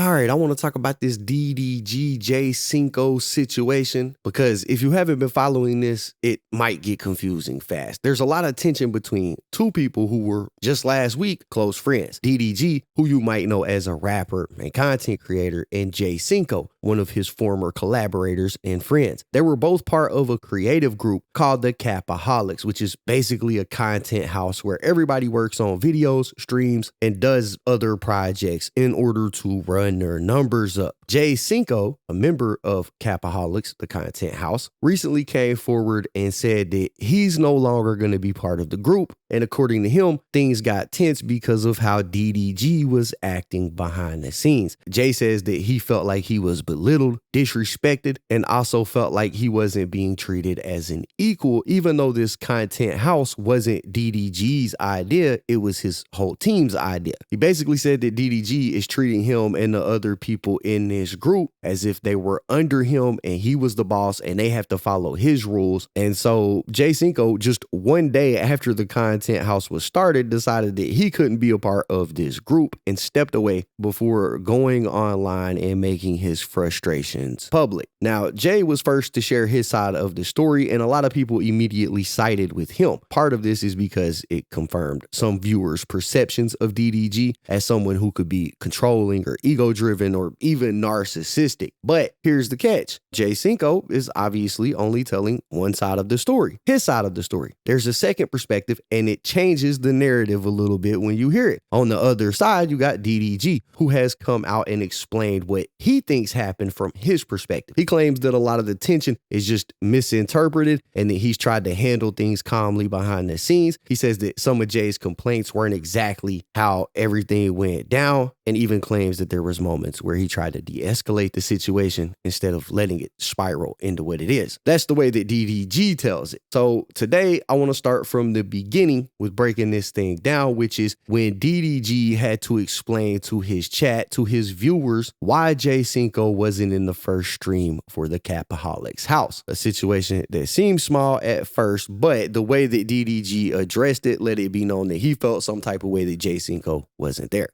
All right, I want to talk about this DDG Cinco situation because if you haven't been following this, it might get confusing fast. There's a lot of tension between two people who were just last week close friends. DDG, who you might know as a rapper and content creator, and Jay Cinco, one of his former collaborators and friends. They were both part of a creative group called the Capaholics, which is basically a content house where everybody works on videos, streams, and does other projects in order to run their numbers up. Jay Cinco, a member of Capaholics, the content house, recently came forward and said that he's no longer going to be part of the group. And according to him, things got tense because of how DDG was acting behind the scenes. Jay says that he felt like he was belittled, disrespected, and also felt like he wasn't being treated as an equal, even though this content house wasn't DDG's idea, it was his whole team's idea. He basically said that DDG is treating him and the other people in this group as if they were under him and he was the boss and they have to follow his rules. And so Jay Cinco, just one day after the content house was started, decided that he couldn't be a part of this group and stepped away before going online and making his frustrations public. Now, Jay was first to share his side of the story, and a lot of people immediately sided with him. Part of this is because it confirmed some viewers' perceptions of DDG as someone who could be controlling or ego-driven or even narcissistic. But here's the catch. Jay Cinco is obviously only telling one side of the story, his side of the story. There's a second perspective, and it changes the narrative a little bit when you hear it. On the other side, you got DDG, who has come out and explained what he thinks happened from his perspective. He claims that a lot of the tension is just misinterpreted and that he's tried to handle things calmly behind the scenes. He says that some of Jay's complaints weren't exactly how everything went down, and even claims that there was moments where he tried to de-escalate the situation instead of letting it spiral into what it is. That's the way that DDG tells it. So today I want to start from the beginning with breaking this thing down, which is when DDG had to explain to his chat, to his viewers, why Jay Cinco wasn't in the first stream for the Capaholics house. A situation that seemed small at first, but the way that DDG addressed it let it be known that he felt some type of way that Jay Cinco wasn't there.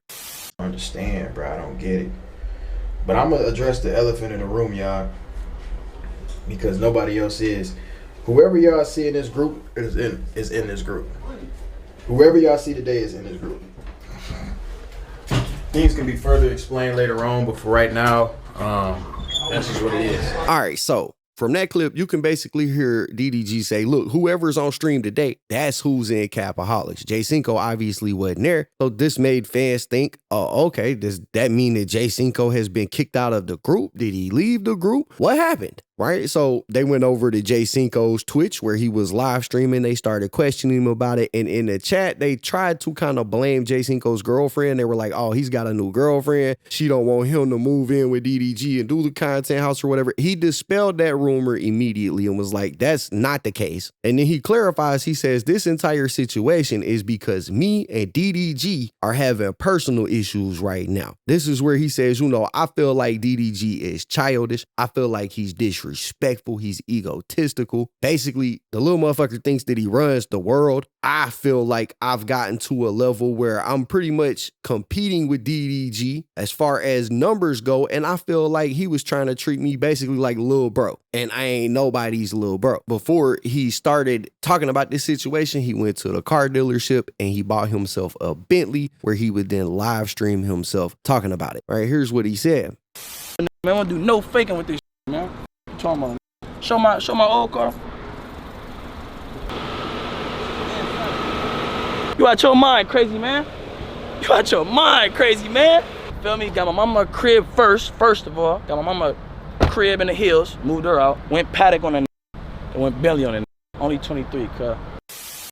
I understand, bro. I don't get it. But I'm going to address the elephant in the room, y'all, because nobody else is. Whoever y'all see in this group is in this group. Whoever y'all see today is in this group. Things can be further explained later on, but for right now, that's just what it is. All right, so from that clip, you can basically hear DDG say, look, whoever's on stream today, that's who's in Capaholics. Jay Cinco obviously wasn't there. So this made fans think, oh, okay, does that mean that Jay Cinco has been kicked out of the group? Did he leave the group? What happened? Right? So they went over to Jay Cinco's Twitch where he was live streaming. They started questioning him about it. And in the chat, they tried to kind of blame Jay Cinco's girlfriend. They were like, oh, he's got a new girlfriend. She don't want him to move in with DDG and do the content house or whatever. He dispelled that rumor immediately and was like, that's not the case. And then he clarifies, he says, this entire situation is because me and DDG are having personal issues right now. This is where he says, you know, I feel like DDG is childish. I feel like he's disrespectful. He's egotistical. Basically, the little motherfucker thinks that he runs the world. I feel like I've gotten to a level where I'm pretty much competing with DDG as far as numbers go, and I feel like he was trying to treat me basically like little bro, and I ain't nobody's little bro. Before he started talking about this situation, he went to the car dealership and he bought himself a Bentley where he would then live stream himself talking about it. All right, here's what he said. Man, I don't do no faking with this shit, man. Show my old car. You out your mind, crazy man. You out your mind, crazy man. Feel me? Got my mama crib first of all. Got my mama crib in the hills. Moved her out. Went paddock on the and went belly on it. Only 23, cuz.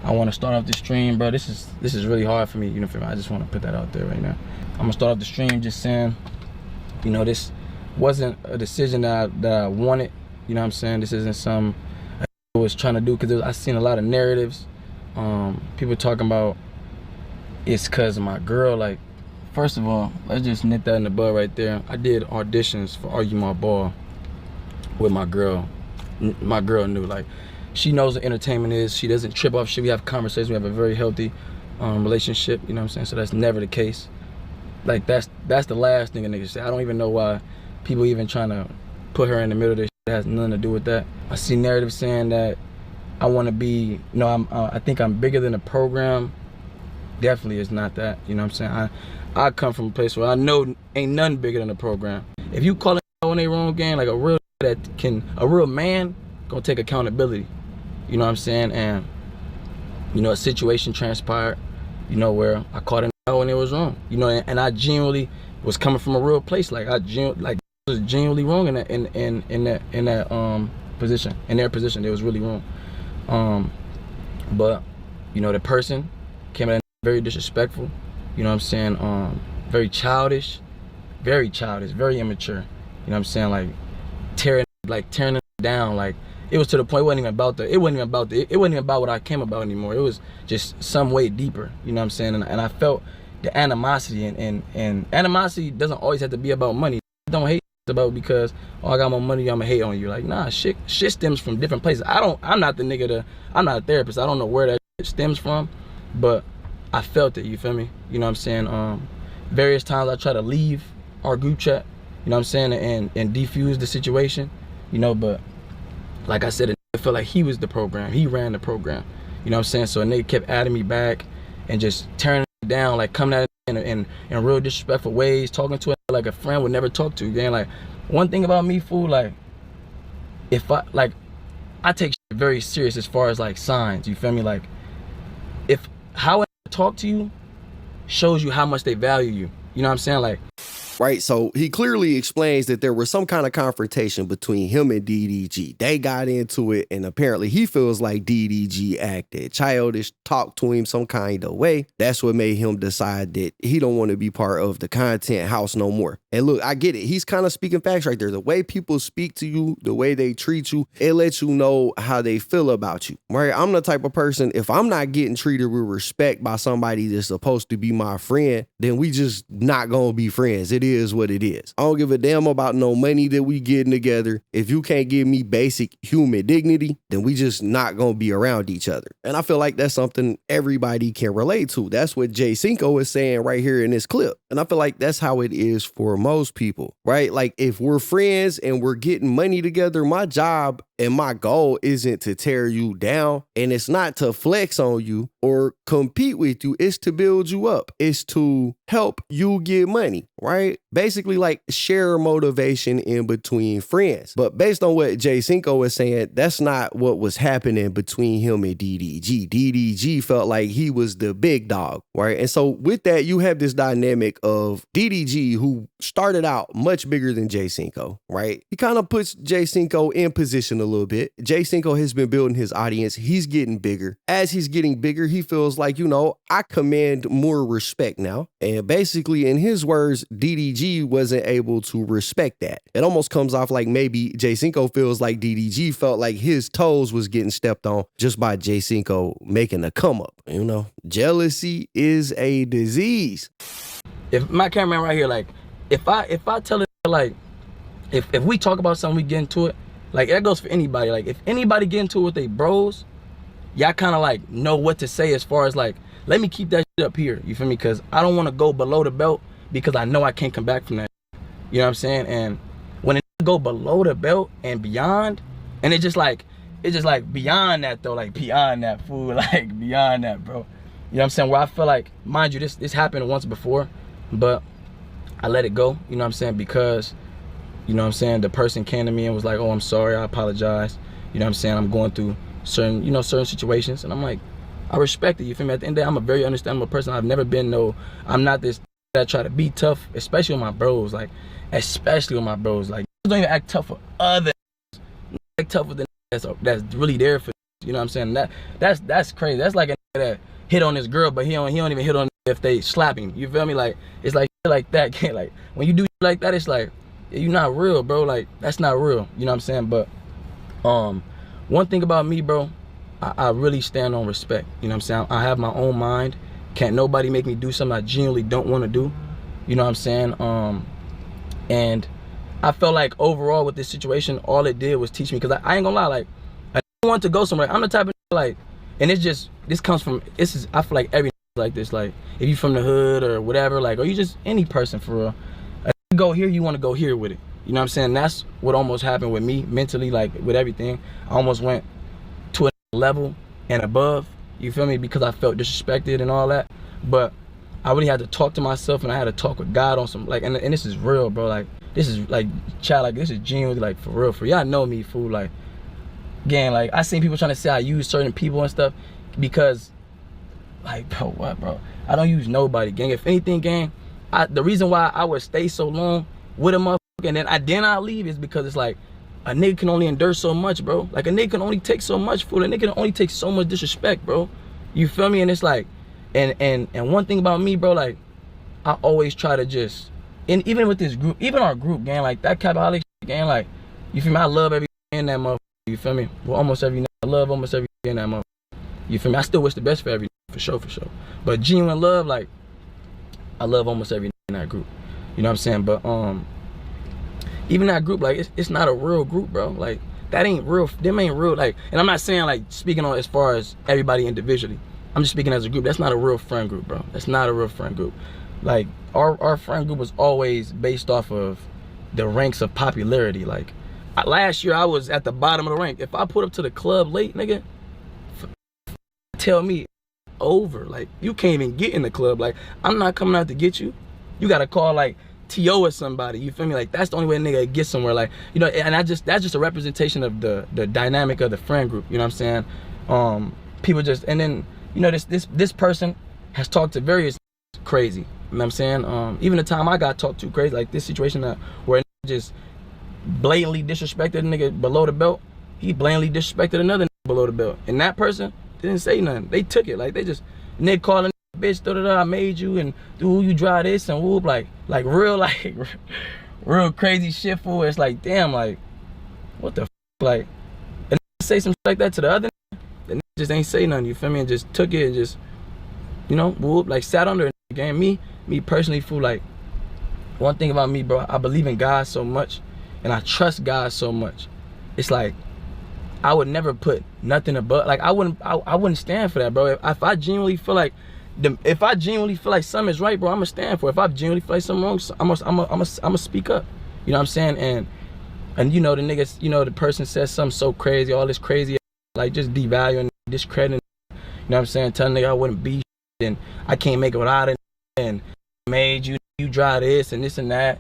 I want to start off the stream, bro. This is really hard for me. You know, for me. I just want to put that out there right now. I'm gonna start off the stream just saying, you know, this wasn't a decision that I wanted. You know what I'm saying? This isn't some I was trying to do, because I seen a lot of narratives. People talking about it's because of my girl. Like, first of all, let's just nip that in the bud right there. I did auditions for Argue My Ball with my girl. My girl knew, like, she knows what entertainment is. She doesn't trip off shit. We have conversations. We have a very healthy relationship. You know what I'm saying? So that's never the case. Like that's the last thing a nigga say. I don't even know why people even trying to put her in the middle of this shit. That has nothing to do with that. I see narrative saying that I want to be, I think I'm bigger than the program. Definitely is not that, you know what I'm saying? I come from a place where I know ain't nothing bigger than the program. If you call it on their wrong game, like a real man gonna take accountability, you know what I'm saying? And, you know, a situation transpired, you know, where I caught it when it was wrong, you know, and I genuinely was coming from a real place. Like was genuinely wrong in that position, in their position. It was really wrong. But, you know, the person came at very disrespectful, you know what I'm saying? Very childish, very immature. You know what I'm saying? Like tearing it down. Like it was to the point it wasn't even about what I came about anymore. It was just some way deeper. You know what I'm saying? And I felt the animosity, and animosity doesn't always have to be about money. Don't hate about because I got more money, I'ma hate on you. Like nah, shit stems from different places. I'm not a therapist. I don't know where that shit stems from, but I felt it, you feel me? You know what I'm saying? Various times I try to leave our group chat, you know what I'm saying, and defuse the situation, you know, but like I said, it felt like he was the program. He ran the program, you know what I'm saying? So a nigga kept adding me back and just tearing it down, like coming at it in real disrespectful ways, talking to it like a friend would never talk to. Again, like one thing about me, fool, like if I take shit very serious as far as like signs, you feel me? Like if how I talk to you shows you how much they value you. You know what I'm saying? Like, right? So he clearly explains that there was some kind of confrontation between him and DDG. They got into it, and apparently he feels like DDG acted childish, talked to him some kind of way. That's what made him decide that he don't want to be part of the content house no more. And look, I get it. He's kind of speaking facts right there. The way people speak to you, the way they treat you, it lets you know how they feel about you, right? I'm the type of person, if I'm not getting treated with respect by somebody that's supposed to be my friend, then we just not gonna be friends. It is what it is. I don't give a damn about no money that we getting together. If you can't give me basic human dignity, then we just not gonna be around each other. And I feel like that's something everybody can relate to. That's what Cinco is saying right here in this clip. And I feel like that's how it is for most people, right? Like if we're friends and we're getting money together, my job and my goal isn't to tear you down, and it's not to flex on you or compete with you. It's to build you up. It's to help you get money, right? Basically like share motivation in between friends. But based on what Cinco is saying, that's not what was happening between him and DDG. DDG felt like he was the big dog, right? And so with that, you have this dynamic of DDG, who started out much bigger than Cinco, right? He kind of puts Cinco in position a little bit. Cinco has been building his audience. He's getting bigger. As he's getting bigger, he feels like, you know, I command more respect now. And basically, in his words, DDG wasn't able to respect that. It almost comes off like maybe Cinco feels like DDG felt like his toes was getting stepped on just by Cinco making a come up. You know, jealousy is a disease. If my cameraman right here, like, if I tell it, like, if we talk about something, we get into it, like, that goes for anybody. Like, if anybody get into it with they bros, y'all kind of, like, know what to say as far as, like, let me keep that shit up here, you feel me? Because I don't want to go below the belt because I know I can't come back from that. You know what I'm saying? And when it go below the belt and beyond, and it's just like beyond that, though, like, beyond that, fool, like, beyond that, bro. You know what I'm saying? Where I feel like, mind you, this happened once before, but I let it go, you know what I'm saying? Because, you know what I'm saying, the person came to me and was like, oh, I'm sorry, I apologize. You know what I'm saying? I'm going through certain situations. And I'm like, I respect it, you feel me? At the end of the day, I'm a very understandable person. I've never been I'm not this that try to be tough, especially with my bros. Like, especially with my bros. Like, don't even act tough for others. Act tough with the that's really there for, you know what I'm saying? That's crazy. That's like a that hit on this girl, but he don't even hit on if they slap him. You feel me? Like, it's like that. Like, when you do like that, it's like, you're not real, bro. Like, that's not real. You know what I'm saying? But one thing about me, bro, I really stand on respect. You know what I'm saying? I have my own mind. Can't nobody make me do something I genuinely don't want to do. You know what I'm saying? And I felt like overall with this situation, all it did was teach me, because I ain't gonna lie, like, I want to go somewhere. I'm the type of like, and it's just, I feel like every like this. Like, if you from the hood or whatever, like, or you just any person for real, like, you go here, you want to go here with it. You know what I'm saying? That's what almost happened with me mentally, like with everything. I almost went to a level and above, you feel me? Because I felt disrespected and all that. But I really had to talk to myself, and I had to talk with God on some, like, and this is real, bro. Like, this is like, child, like, this is genuinely, like, for real. Y'all know me, fool. Like, again, like, I seen people trying to say I use certain people and stuff because, like, bro, what, bro? I don't use nobody, gang. If anything, gang, the reason why I would stay so long with a motherfucker and then I leave is because it's like, a nigga can only endure so much, bro. Like, a nigga can only take so much, fool. A nigga can only take so much disrespect, bro. You feel me? And it's like, and one thing about me, bro, like, I always try to just, and even with this group, even our group, gang, like, that Capaholic gang, like, you feel me? I love every in that motherfucker, you feel me? Well, almost every, I love almost every in that motherfucker, you feel me? I still wish the best for every, for sure. But genuine love, like, I love almost every in that group, you know what I'm saying? But, even that group, like, it's not a real group, bro. Like, that ain't real, them ain't real, like, and I'm not saying, like, speaking on as far as everybody individually. I'm just speaking as a group. That's not a real friend group, bro. That's not a real friend group. Like, our friend group was always based off of the ranks of popularity. Like, last year I was at the bottom of the rank. If I put up to the club late, nigga, tell me over. Like, you can't even get in the club. Like, I'm not coming out to get you. You gotta call, like, T.O. or somebody, you feel me? Like, that's the only way a nigga gets somewhere. Like, you know, and that's just a representation of the dynamic of the friend group, you know what I'm saying? People just, and then, you know, this person has talked to various crazy, you know what I'm saying? Even the time I got talked to crazy, like this situation where a nigga just blatantly disrespected a nigga below the belt, he blatantly disrespected another nigga below the belt, and that person didn't say nothing. They took it, like, they just, nigga calling bitch, I made you, and who you drive this, and whoop, like real, like, real crazy shit, fool. It's like, damn, like, what the f, like, and say some shit like that to the other nigga, the nigga just ain't say nothing, you feel me, and just took it and just, you know, whoop, like, sat under it. Again, me personally, fool, like, one thing about me, bro, I believe in God so much, and I trust God so much. It's like, I would never put nothing above, like, I wouldn't stand for that, bro. If I genuinely feel like, if I genuinely feel like something is right, bro, I'm gonna stand for it. If I genuinely feel like something wrong, I'm gonna speak up. You know what I'm saying? And you know, the niggas, you know, the person says something so crazy, all this crazy, like, just devaluing, discrediting, you know what I'm saying? Telling nigga I wouldn't be, and I can't make it without it, and made you drive this and this and that.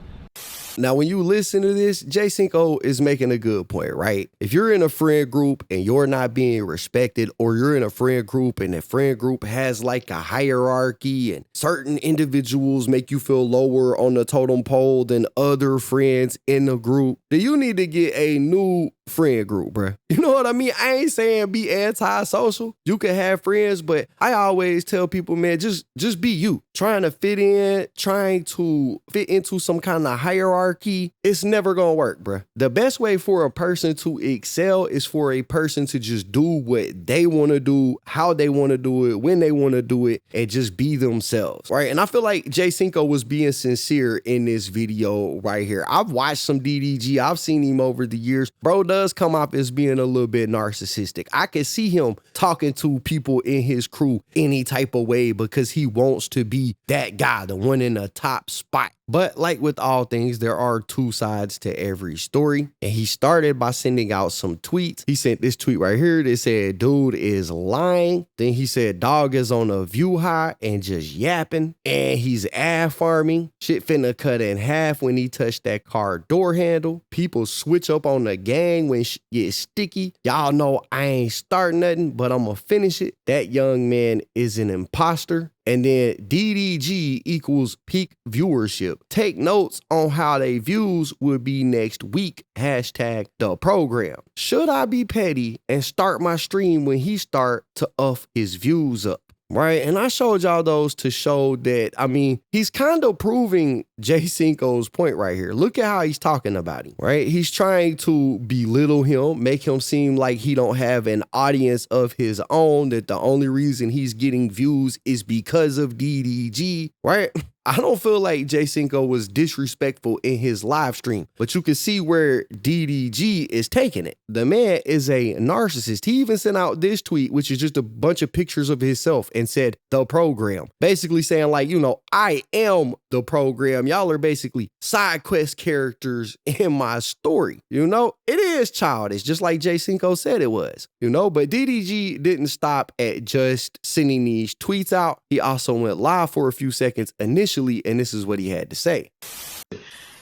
Now, when you listen to this, Cinco is making a good point, right? If you're in a friend group and you're not being respected, or you're in a friend group and the friend group has like a hierarchy and certain individuals make you feel lower on the totem pole than other friends in the group, then you need to get a new friend group, bruh. You know what I mean? I ain't saying be antisocial. You can have friends, but I always tell people, man, just be you. Trying to fit in, trying to fit into some kind of hierarchy, it's never gonna work, bruh. The best way for a person to excel is for a person to just do what they want to do, how they want to do it, when they want to do it, and just be themselves, right? And I feel like Cinco was being sincere in this video right here. I've watched some DDG. I've seen him over the years. Bro does come off as being a little bit narcissistic. I can see him talking to people in his crew any type of way because he wants to be that guy, the one in the top spot. But like with all things, there are two sides to every story. And he started by sending out some tweets. He sent this tweet right here that said, dude is lying. Then he said, dog is on a view high and just yapping. And he's ad farming. Shit finna cut in half when he touched that car door handle. People switch up on the gang when shit gets sticky. Y'all know I ain't starting nothing, but I'ma finish it. That young man is an imposter. And then DDG equals peak viewership. Take notes on how they views will be next week. Hashtag the program. Should I be petty and start my stream when he start to up his views up? Right, and I showed y'all those to show that, I mean, he's kind of proving Cinco's point right here. Look at how he's talking about him, right? He's trying to belittle him, make him seem like he don't have an audience of his own, that the only reason he's getting views is because of DDG, right? I don't feel like J Cinco was disrespectful in his live stream, but you can see where DDG is taking it. The man is a narcissist. He even sent out this tweet, which is just a bunch of pictures of himself, and said the program, basically saying like, I am the program. Y'all are basically side quest characters in my story. It is childish, just like J Cinco said it was, but DDG didn't stop at just sending these tweets out. He also went live for a few seconds initially, and this is what he had to say.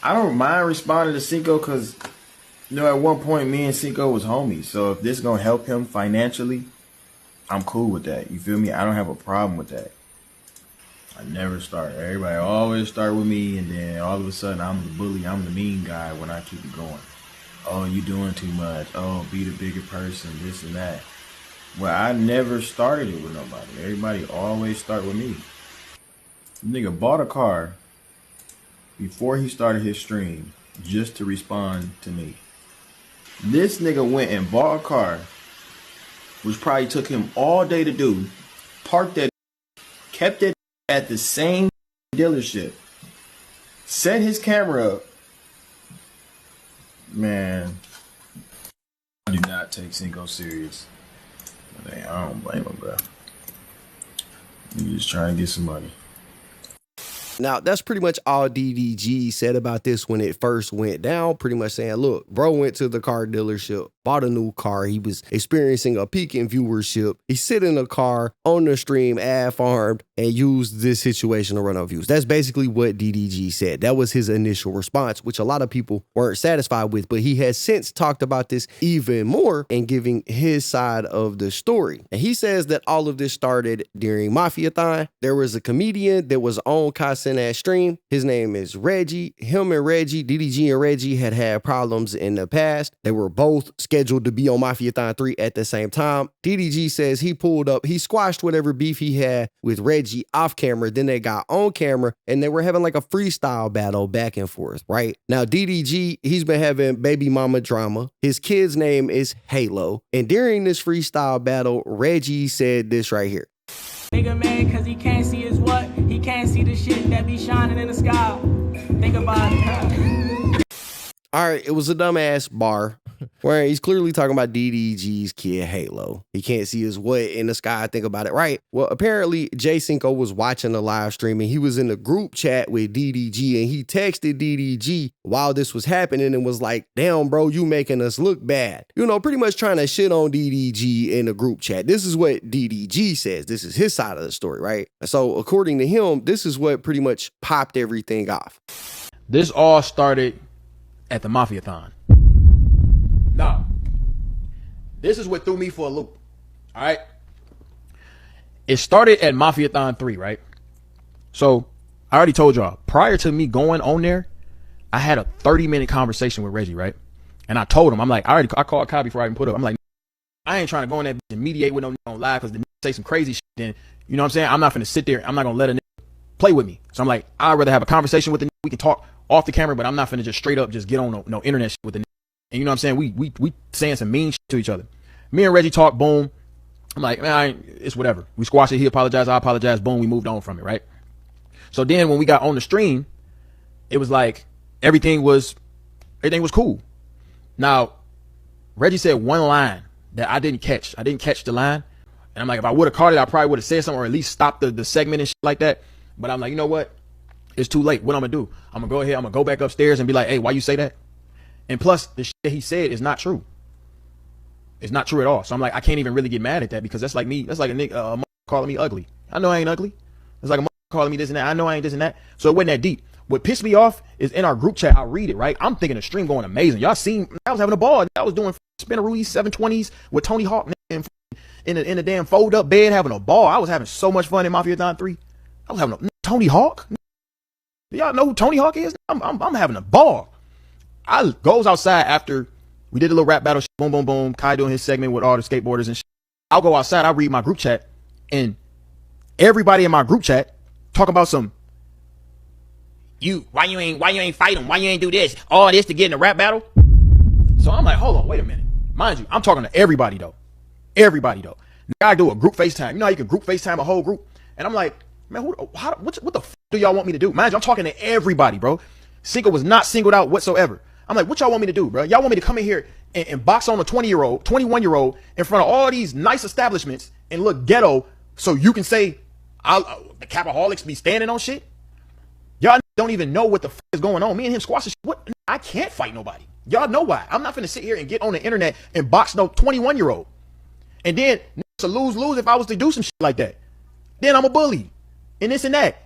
I don't mind responding to Cinco because, at one point me and Cinco was homies. So if this is going to help him financially, I'm cool with that. You feel me? I don't have a problem with that. I never start. Everybody always start with me, and then all of a sudden I'm the bully. I'm the mean guy when I keep it going. Oh, you doing too much. Oh, be the bigger person, this and that. Well, I never started it with nobody. Everybody always start with me. Nigga bought a car before he started his stream just to respond to me. This nigga went and bought a car, which probably took him all day to do, parked that, kept it at the same dealership, set his camera up. Man, I do not take Cinco serious. I don't blame him, bro. He just trying to get some money. Now, that's pretty much all DDG said about this when it first went down, pretty much saying, look, bro went to the car dealership, bought a new car. He was experiencing a peak in viewership. He sit in a car on the stream, ad-farmed, and used this situation to run up views. That's basically what DDG said. That was his initial response, which a lot of people weren't satisfied with, but he has since talked about this even more and giving his side of the story. And he says that all of this started during Mafia-thon. There was a comedian that was on Kai that stream. His name is Reggie. Him and Reggie, DDG and Reggie had problems in the past. They were both scheduled to be on Mafia-thon 3 at the same time. DDG says he pulled up, he squashed whatever beef he had with Reggie off camera. Then they got on camera and they were having like a freestyle battle back and forth, right? Now, DDG, he's been having baby mama drama. His kid's name is Halo. And during this freestyle battle, Reggie said this right here. Nigga mad cause he can't see his what? He can't see the shit that be shining in the sky. Think about it. All right, it was a dumbass bar where he's clearly talking about DDG's kid Halo. He can't see his what in the sky. Think about it, right? Well, apparently J Cinco was watching the live stream and he was in the group chat with DDG and he texted DDG while this was happening and was like, damn, bro, you making us look bad. Pretty much trying to shit on DDG in the group chat. This is what DDG says. This is his side of the story, right? So according to him, this is what pretty much popped everything off. This all started at the Mafia-thon. No. This is what threw me for a loop. All right. It started at Mafia-thon 3, right? So I already told y'all, prior to me going on there, I had a 30-minute conversation with Reggie, right? And I told him, I'm like, I called Kai before I even put up. I'm like, I ain't trying to go in there and mediate with no on live because the say some crazy shit. Then, you know what I'm saying? I'm not finna sit there. I'm not gonna let a nigga play with me. So I'm like, I'd rather have a conversation with the nigga. We can talk off the camera, but I'm not finna just straight up just get on no internet shit with the nigga. And you know what I'm saying? We saying some mean shit to each other. Me and Reggie talk, boom. I'm like, man, it's whatever. We squashed it. He apologized. I apologize. Boom. We moved on from it, right? So then when we got on the stream, it was like everything was cool. Now, Reggie said one line that I didn't catch. I didn't catch the line. And I'm like, if I would have caught it, I probably would have said something or at least stopped the segment and shit like that. But I'm like, you know what? It's too late. What I'm going to do? I'm going to go ahead. I'm going to go back upstairs and be like, hey, why you say that? And plus, the shit that he said is not true. It's not true at all. So I'm like, I can't even really get mad at that because that's like me. That's like a nigga calling me ugly. I know I ain't ugly. It's like a calling me this and that. I know I ain't this and that. So it wasn't that deep. What pissed me off is in our group chat, I'll read it, right? I'm thinking the stream going amazing. Y'all seen, I was having a ball. I was doing spinneroos, 720s with Tony Hawk in the damn fold up bed having a ball. I was having so much fun in Mafia-thon 3. I was having a Tony Hawk. Y'all know who Tony Hawk is? I'm having a ball. I goes outside after we did a little rap battle. Boom, boom, boom. Kai doing his segment with all the skateboarders and shit. I'll go outside. I read my group chat and everybody in my group chat talk about some, why you ain't fight him? Why you ain't do this? All this to get in a rap battle? So I'm like, hold on, wait a minute. Mind you, I'm talking to everybody though. Everybody though. I do a group FaceTime. You know how you can group FaceTime a whole group? And I'm like, man, what the f do y'all want me to do? Mind you, I'm talking to everybody, bro. Cinco was not singled out whatsoever. I'm like, what y'all want me to do, bro? Y'all want me to come in here and box on a 20-year-old, 21-year-old in front of all these nice establishments and look ghetto so you can say the Capaholics be standing on shit? Y'all don't even know what the fuck is going on. Me and him squashing shit. What? I can't fight nobody. Y'all know why. I'm not finna sit here and get on the internet and box no 21-year-old. And then it's a lose-lose if I was to do some shit like that. Then I'm a bully. And this and that.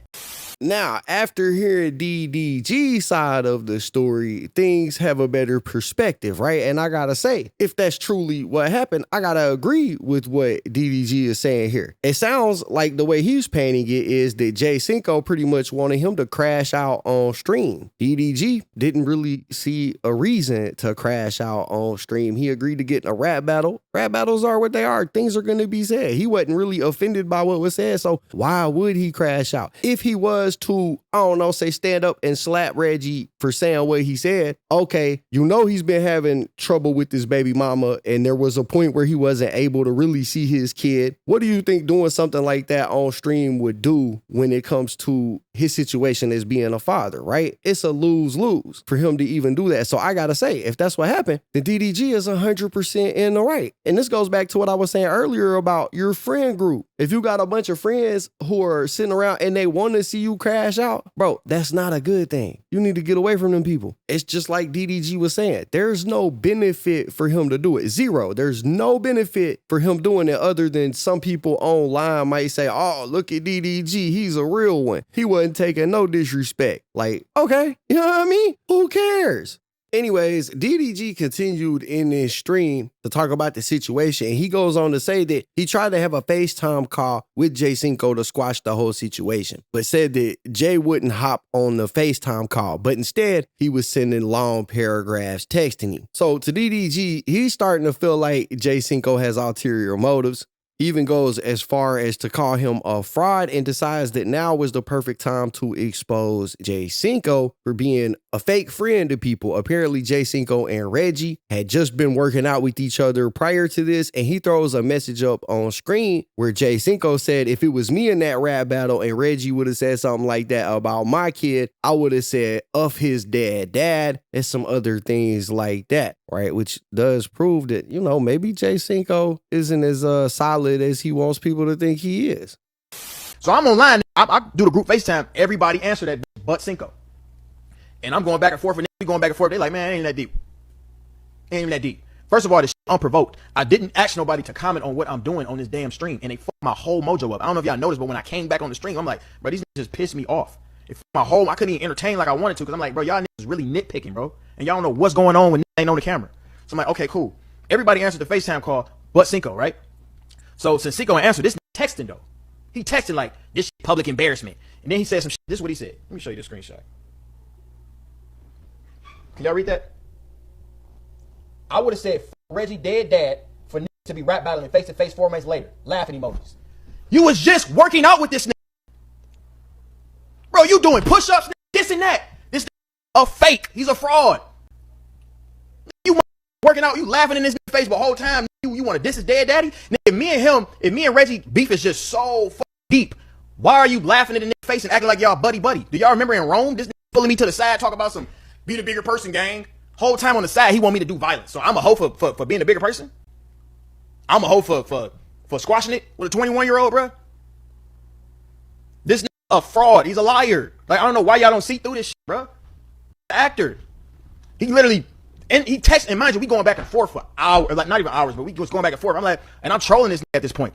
Now, after hearing DDG's side of the story, things have a better perspective, right? And I gotta say, if that's truly what happened, I gotta agree with what DDG is saying here. It sounds like the way he's painting it is that Jay Cinco pretty much wanted him to crash out on stream. DDG didn't really see a reason to crash out on stream. He agreed to get in a rap battle. Rap battles are what they are. Things are gonna be said. He wasn't really offended by what was said, so why would he crash out? If he was to, I don't know, say stand up and slap Reggie for saying what he said, okay, you know he's been having trouble with his baby mama and there was a point where he wasn't able to really see his kid. What do you think doing something like that on stream would do when it comes to his situation as being a father, right? It's a lose-lose for him to even do that. So I gotta say, if that's what happened, then DDG is 100% in the right. And this goes back to what I was saying earlier about your friend group. If you got a bunch of friends who are sitting around and they want to see you crash out, bro, that's not a good thing. You need to get away from them people. It's just like DDG was saying. There's no benefit for him to do it. Zero. There's no benefit for him doing it other than some people online might say, oh, look at DDG. He's a real one. He wasn't taking no disrespect. Like, okay, you know what I mean? Who cares? Anyways, DDG continued in this stream to talk about the situation. And he goes on to say that he tried to have a FaceTime call with Jay Cinco to squash the whole situation, but said that Jay wouldn't hop on the FaceTime call, but instead he was sending long paragraphs texting him. So to DDG, he's starting to feel like Jay Cinco has ulterior motives. He even goes as far as to call him a fraud and decides that now was the perfect time to expose Jay Cinco for being a fake friend to people. Apparently, Jay Cinco and Reggie had just been working out with each other prior to this, and he throws a message up on screen where Jay Cinco said, if it was me in that rap battle and Reggie would have said something like that about my kid, I would have said, of his dad, and some other things like that, right? Which does prove that, you know, maybe Jay Cinco isn't as solid as he wants people to think he is. So I'm online. I do the group FaceTime. Everybody answer that but Cinco. And I'm going back and forth, and we going back and forth. They like, man, it ain't that deep. Ain't even that deep. First of all, this shit unprovoked. I didn't ask nobody to comment on what I'm doing on this damn stream, and they fucked my whole mojo up. I don't know if y'all noticed, but when I came back on the stream, I'm like, bro, these niggas just pissed me off. It fucked my whole, I couldn't even entertain like I wanted to, because I'm like, bro, y'all niggas really nitpicking, bro. And y'all don't know what's going on when niggas ain't on the camera. So I'm like, okay, cool. Everybody answered the FaceTime call but Cinco, right? So since Cinco answered, this texting though. He texted like, this shit public embarrassment. And then he said some shit. This is what he said. Let me show you the screenshot. Can y'all read that? I would have said, Reggie dead dad for niggas to be rap battling face to face 4 months later. Laughing emojis. You was just working out with this nigga. Bro, you doing push-ups, this and that. This a fake. He's a fraud. You working out, you laughing in this face the whole time. You want to diss his dead daddy? If me and Reggie beef is just so fucking deep, why are you laughing in the nigga face and acting like y'all buddy? Do y'all remember in Rome, this nigga pulling me to the side, talk about some be the bigger person gang? Whole time on the side, he want me to do violence. So I'm a hoe for being a bigger person? I'm a hoe for squashing it with a 21-year-old, bro? This nigga a fraud. He's a liar. Like, I don't know why y'all don't see through this shit, bro. The actor. He literally, and he texted, and mind you, we going back and forth for hours, like not even hours, but we was going back and forth. I'm like, and I'm trolling this nigga at this point.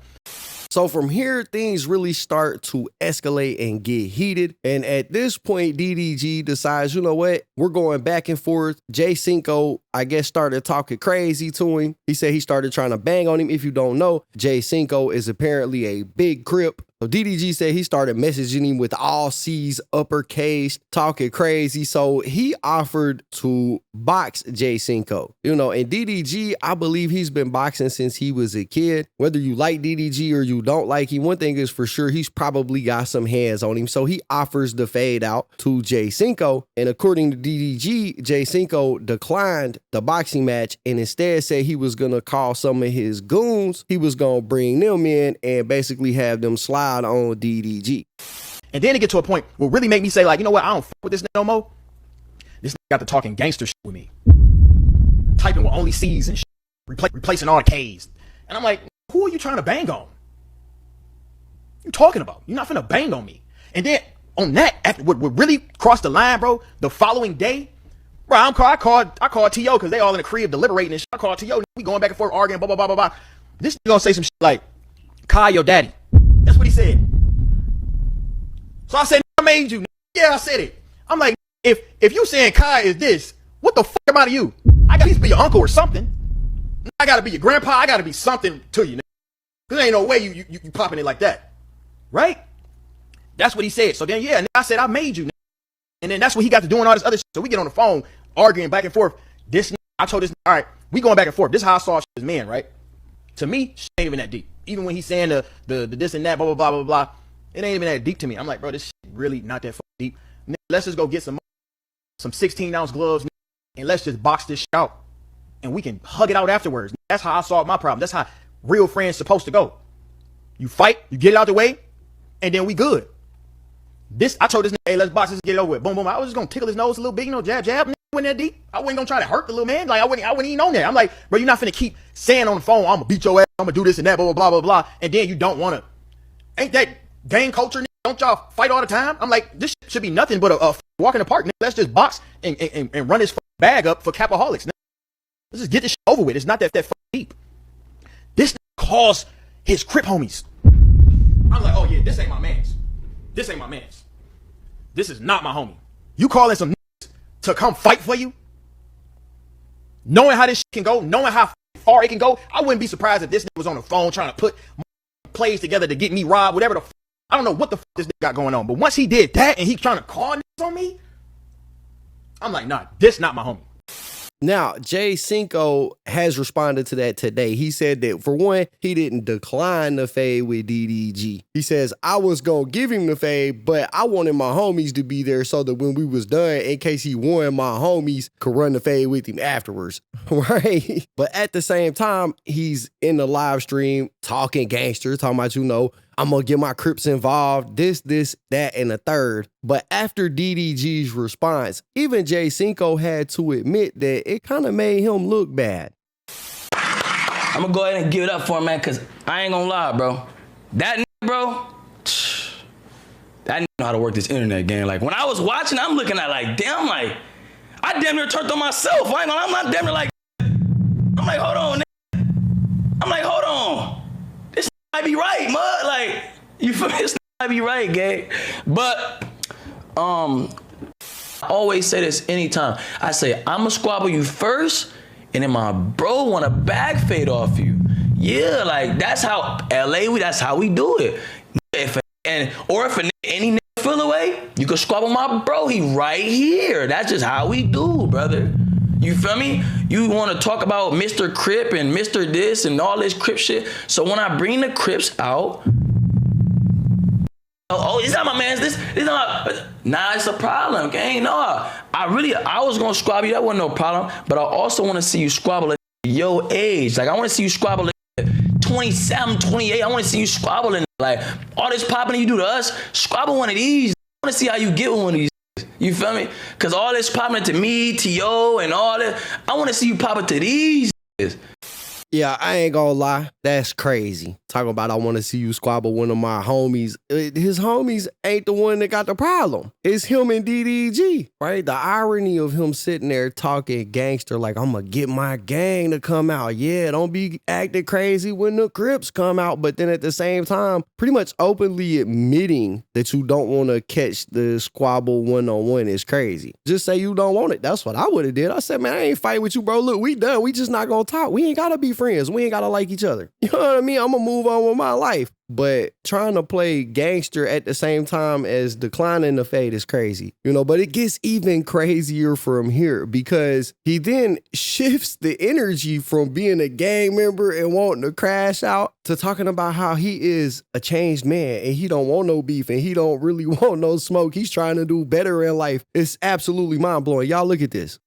So from here, things really start to escalate and get heated. And at this point, DDG decides, you know what? We're going back and forth. Jay Cinco, I guess, started talking crazy to him. He said he started trying to bang on him. If you don't know, Jay Cinco is apparently a big Crip. So DDG said he started messaging him with all C's uppercase, talking crazy. So he offered to box Jay Cinco, you know, and DDG, I believe he's been boxing since he was a kid. Whether you like DDG or you don't like him, one thing is for sure, he's probably got some hands on him. So he offers the fade out to Jay Cinco. And according to DDG, Jay Cinco declined the boxing match and instead said he was going to call some of his goons. He was going to bring them in and basically have them slide on DDG. And then it get to a point where really make me say, like, you know what, I don't fuck with this no more. This got to talking gangster shit with me. Typing with only C's and shit. Replacing all the K's. And I'm like, who are you trying to bang on? You talking about? You're not finna bang on me. And then on that, after what really crossed the line, bro, the following day, bro, I called T.O. because they all in the crib deliberating and shit. I called T.O. We going back and forth arguing, blah, blah, blah, blah, blah. This nigga gonna say some shit like, Kai, your daddy. That's what he said. So I said, I made you. Yeah, I said it. I'm like, if you saying Kai is this, what the fuck am I to you? I gotta at least be your uncle or something. I gotta be your grandpa. I gotta be something to you. Cause there ain't no way you popping it like that. Right? That's what he said. So then, yeah, I said, I made you. And then that's what he got to doing all this other shit. So we get on the phone, arguing back and forth. I told this, all right, we going back and forth. This is how I saw this man, right? To me, shit ain't even that deep. Even when he's saying the this and that, blah, blah, blah, blah, blah. It ain't even that deep to me. I'm like, bro, this shit really not that fucking deep. Let's just go get some 16-ounce gloves and let's just box this shit out. And we can hug it out afterwards. That's how I solved my problem. That's how real friends supposed to go. You fight, you get it out the way, and then we good. I told this nigga, hey, let's box this and get it over with. Boom, boom. I was just gonna tickle his nose a little bit, jab, jab. Wasn't that deep. I wasn't gonna try to hurt the little man. Like I wouldn't even on there. I'm like, bro, you're not finna keep saying on the phone, I'm gonna beat your ass, I'm gonna do this and that, blah, blah, blah, blah, blah. And then you don't wanna. Ain't that gang culture? Don't y'all fight all the time? I'm like, this should be nothing but a walk in the park. Let's just box and run this bag up for capaholics. Let's just get this shit over with. It's not that deep. This calls his Crip homies. I'm like, oh yeah, this ain't my mans. This ain't my mans. This is not my homie. You calling some niggas to come fight for you? Knowing how this shit can go, knowing how far it can go, I wouldn't be surprised if this nigga was on the phone trying to put plays together to get me robbed, whatever the I don't know what the this nigga got going on. But once he did that and he trying to call niggas on me, I'm like, nah, this not my homie. Now, Jay Cinco has responded to that today. He said that, for one, he didn't decline the fade with DDG. He says, I was going to give him the fade, but I wanted my homies to be there so that when we was done, in case he won, my homies could run the fade with him afterwards, right? But at the same time, he's in the live stream talking gangster, talking about, I'm going to get my Crips involved, this, that, and the third. But after DDG's response, even Jay Cinco had to admit that it kind of made him look bad. I'm going to go ahead and give it up for him, man, because I ain't going to lie, bro. That bro, that know how to work this internet game. Like, when I was watching, I'm looking at like, damn, like, I damn near turned on myself. I'm not damn near like, I'm like, hold on, I'm like, hold on. Might be right, mud. Like, you feel me? This might be right, gang. But I always say this anytime. I say, I'ma squabble you first, and then my bro want a back fade off you. Yeah, like that's how that's how we do it. If any nigga feel away, you can squabble my bro. He right here. That's just how we do, brother. You feel me? You want to talk about Mr. Crip and Mr. this and all this Crip shit. So when I bring the Crips out, oh, it's not my man's this not nah, it's a problem, gang. No, I was gonna squabble you, that wasn't no problem. But I also want to see you squabble at your age. Like I want to see you squabble at 27, 28. I want to see you squabbling. Like all this popping you do to us, squabble one of these. I want to see how you get with one of these. You feel me? Because all this popping to me, T.O., and all that, I want to see you pop it to these. Yeah, I ain't gonna lie. That's crazy. Talking about I want to see you squabble one of my homies. His homies ain't the one that got the problem. It's him and DDG, right? The irony of him sitting there talking gangster like, I'm gonna get my gang to come out. Yeah, don't be acting crazy when the Crips come out. But then at the same time, pretty much openly admitting that you don't want to catch the squabble one-on-one is crazy. Just say you don't want it. That's what I would have did. I said, man, I ain't fighting with you, bro. Look, we done. We just not gonna talk. We ain't gotta be friends. We ain't gotta like each other. You know what I mean? I'm gonna move on with my life. But trying to play gangster at the same time as declining the fade is crazy. But it gets even crazier from here because he then shifts the energy from being a gang member and wanting to crash out to talking about how he is a changed man and he don't want no beef and he don't really want no smoke. He's trying to do better in life. It's absolutely mind-blowing. Y'all look at this.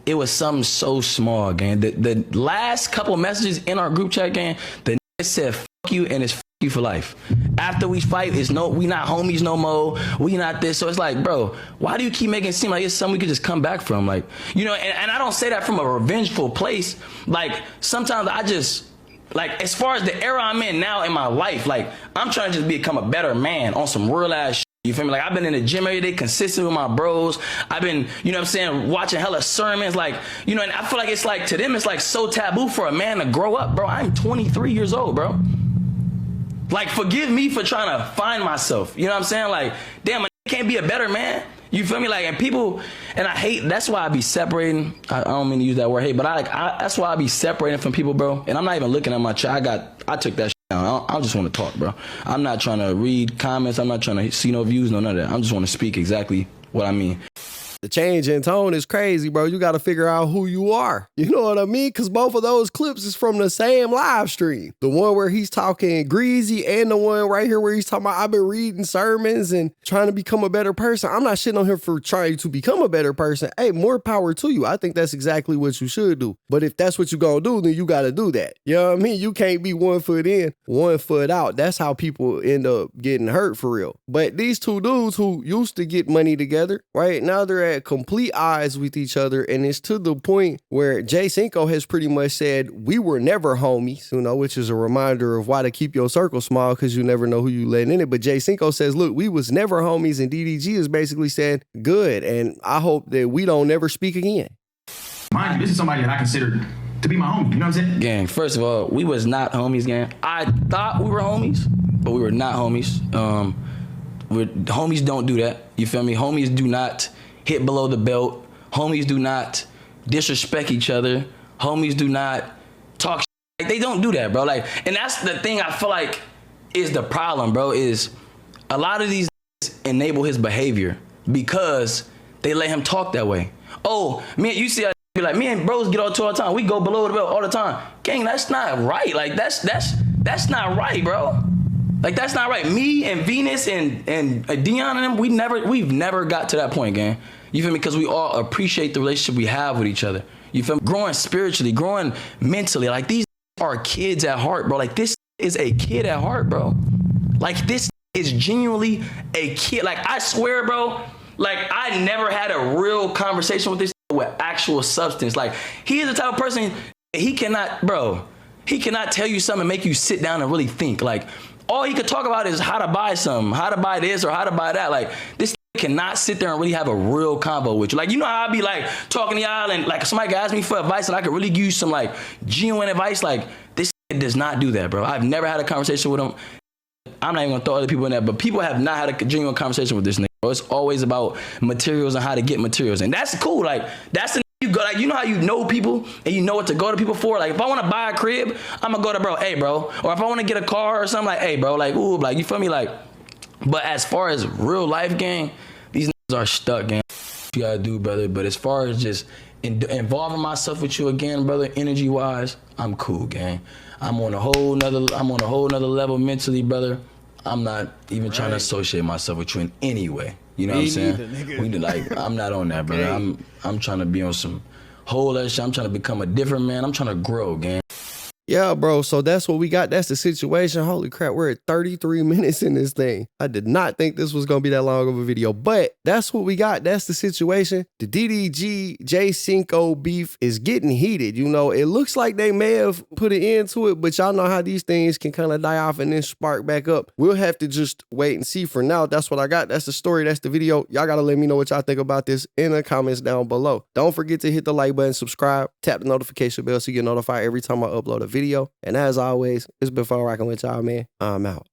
It was something so small, gang. The last couple of messages in our group chat, gang, the nigga said, fuck you, and his you for life. After we fight, we not homies no more. We not this. So it's like, bro, why do you keep making it seem like it's something we could just come back from? Like, you know, and I don't say that from a revengeful place. Like, sometimes I just, like, as far as the era I'm in now in my life, like, I'm trying to just become a better man on some real ass shit. You feel me? Like, I've been in the gym every day, consistent with my bros. I've been, you know what I'm saying, watching hella sermons. Like, you know, and I feel like it's like, to them, it's like so taboo for a man to grow up, bro. I'm 23 years old, bro. Like, forgive me for trying to find myself. You know what I'm saying? Like, damn, I can't be a better man. You feel me? Like, and people, and I hate, that's why I be separating. I don't mean to use that word hate, but that's why I be separating from people, bro. And I'm not even looking at my chat. I took that shit down. I just want to talk, bro. I'm not trying to read comments. I'm not trying to see no views, no none of that. I just want to speak exactly what I mean. The change in tone is crazy, bro. You got to figure out who you are. You know what I mean? Because both of those clips is from the same live stream. The one where he's talking greasy and the one right here where he's talking about I've been reading sermons and trying to become a better person. I'm not shitting on him for trying to become a better person. Hey, more power to you. I think that's exactly what you should do. But if that's what you gonna do, then you got to do that. You know what I mean? You can't be 1 foot in, 1 foot out. That's how people end up getting hurt for real. But these two dudes who used to get money together, right now they're at complete odds with each other, and it's to the point where Cinco has pretty much said we were never homies, you know, which is a reminder of why to keep your circle small because you never know who you letting in it. But Cinco says, look, we was never homies, and DDG is basically saying good, and I hope that we don't never speak again. Mind you, this is somebody that I consider to be my homie. You know what I'm saying? Gang, first of all, we was not homies, gang. I thought we were homies, but we were not homies. Homies don't do that. You feel me? Homies do not hit below the belt. Homies do not disrespect each other. Homies do not talk shit. Like, they don't do that, bro. Like, and that's the thing I feel like is the problem, bro, is a lot of these enable his behavior because they let him talk that way. Oh, man, you see, I be like, me and bros get on tour all the time. We go below the belt all the time. Gang, that's not right. Like, that's not right, bro. Like, that's not right. Me and Venus and Dion and them, we've never got to that point, gang. You feel me? Because we all appreciate the relationship we have with each other. You feel me? Growing spiritually, growing mentally. Like, these are kids at heart, bro. Like, this is a kid at heart, bro. Like, this is genuinely a kid. Like, I swear, bro, like, I never had a real conversation with this with actual substance. Like, he is the type of person, he cannot tell you something and make you sit down and really think. Like, all he could talk about is how to buy something, how to buy this or how to buy that. Like, this cannot sit there and really have a real convo with you. Like, you know how I be like talking to y'all and like somebody could ask me for advice and I could really give you some like genuine advice. Like, this does not do that, bro. I've never had a conversation with him. I'm not even gonna throw other people in that, but people have not had a genuine conversation with this nigga, bro. It's always about materials and how to get materials. And that's cool. Like, that's the you go, like, you know how you know people and you know what to go to people for? Like, if I want to buy a crib, I'm gonna go to bro, hey bro. Or if I want to get a car or something, like, hey bro, like, ooh, like, you feel me? Like, but as far as real life, gang, these niggas are stuck, gang. You gotta do, brother. But as far as just involving myself with you again, brother, energy wise, I'm cool, gang. I'm on a whole nother level mentally, brother. I'm not even trying to associate myself with you in any way. You know what I'm saying? Like, I'm not on that, brother. I'm trying to be on some whole other shit. I'm trying to become a different man. I'm trying to grow, gang. Yeah, bro. So that's what we got. That's the situation. Holy crap. We're at 33 minutes in this thing. I did not think this was going to be that long of a video, but that's what we got. That's the situation. The DDG Cinco beef is getting heated. You know, it looks like they may have put an end to it, but y'all know how these things can kind of die off and then spark back up. We'll have to just wait and see. For now, that's what I got. That's the story. That's the video. Y'all got to let me know what y'all think about this in the comments down below. Don't forget to hit the like button, subscribe, tap the notification bell so you get notified every time I upload a video. And as always, it's been fun rocking with y'all, man. I'm out.